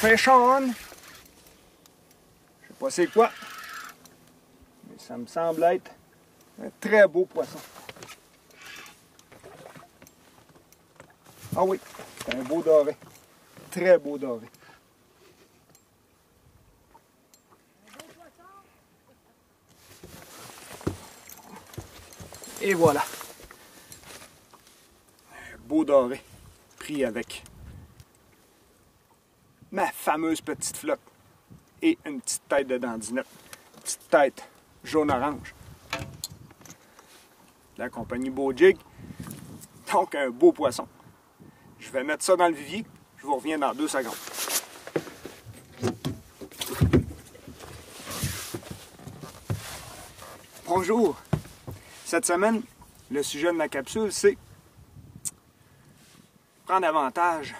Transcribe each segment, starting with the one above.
fish on. Je sais pas c'est quoi, mais ça me semble être un très beau poisson. Ah oui, c'est un beau doré. Très beau doré. Et voilà. Un beau doré. Pris avec ma fameuse petite flotte. Et une petite tête de dandinette. Une petite tête jaune-orange. La compagnie Beau Jig. Donc un beau poisson. Je vais mettre ça dans le vivier. Je vous reviens dans 2 secondes. Bonjour! Cette semaine, le sujet de ma capsule, c'est prendre avantage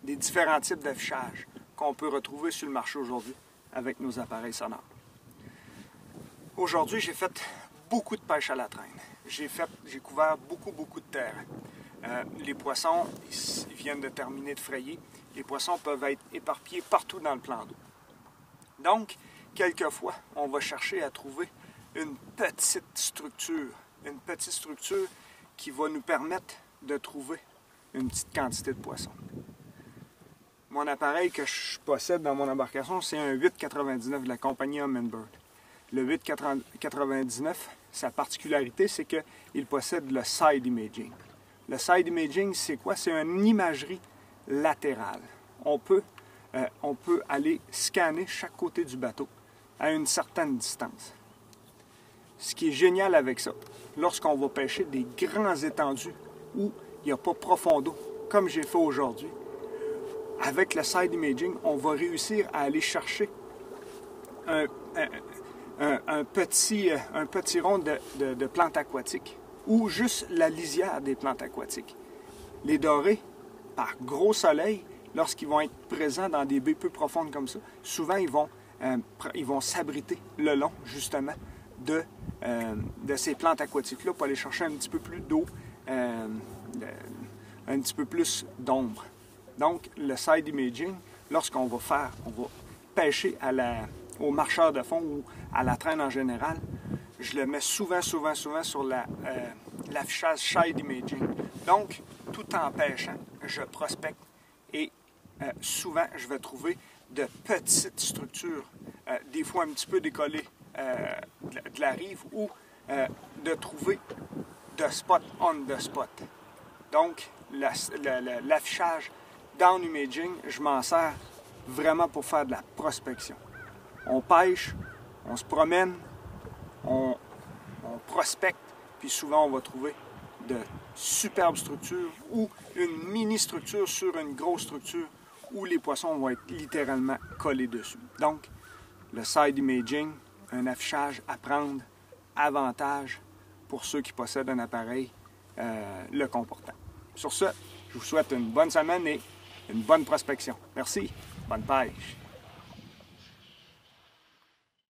des différents types d'affichage qu'on peut retrouver sur le marché aujourd'hui avec nos appareils sonores. Aujourd'hui, j'ai fait beaucoup de pêche à la traîne. J'ai couvert beaucoup de terrain. Les poissons, ils viennent de terminer de frayer. Les poissons peuvent être éparpillés partout dans le plan d'eau. Donc, quelquefois, on va chercher à trouver une petite structure qui va nous permettre de trouver une petite quantité de poissons. Mon appareil que je possède dans mon embarcation, c'est un 8,99 de la compagnie Humminbird. Le 8,99, sa particularité, c'est qu'il possède le side imaging. Le side imaging, c'est quoi? C'est une imagerie latérale. On peut aller scanner chaque côté du bateau à une certaine distance. Ce qui est génial avec ça, lorsqu'on va pêcher des grands étendues où il n'y a pas profond d'eau, comme j'ai fait aujourd'hui, avec le side imaging, on va réussir à aller chercher un petit rond de plantes aquatiques ou juste la lisière des plantes aquatiques. Les dorés, par gros soleil, lorsqu'ils vont être présents dans des baies peu profondes comme ça, souvent ils vont s'abriter le long, justement, de ces plantes aquatiques-là pour aller chercher un petit peu plus d'eau, un petit peu plus d'ombre. Donc, le side imaging, lorsqu'on va pêcher au marcheur de fond ou à la traîne en général, je le mets souvent sur l'affichage side imaging. Donc, tout en pêchant, je prospecte et souvent, je vais trouver de petites structures, des fois un petit peu décollées de la rive ou de trouver de spot on the spot. Donc, l'affichage down imaging, je m'en sers vraiment pour faire de la prospection. On pêche, on se promène, on prospecte, puis souvent on va trouver de superbes structures ou une mini-structure sur une grosse structure où les poissons vont être littéralement collés dessus. Donc, le side imaging, un affichage à prendre, avantage pour ceux qui possèdent un appareil le comportant. Sur ce, je vous souhaite une bonne semaine et une bonne prospection. Merci, bonne pêche!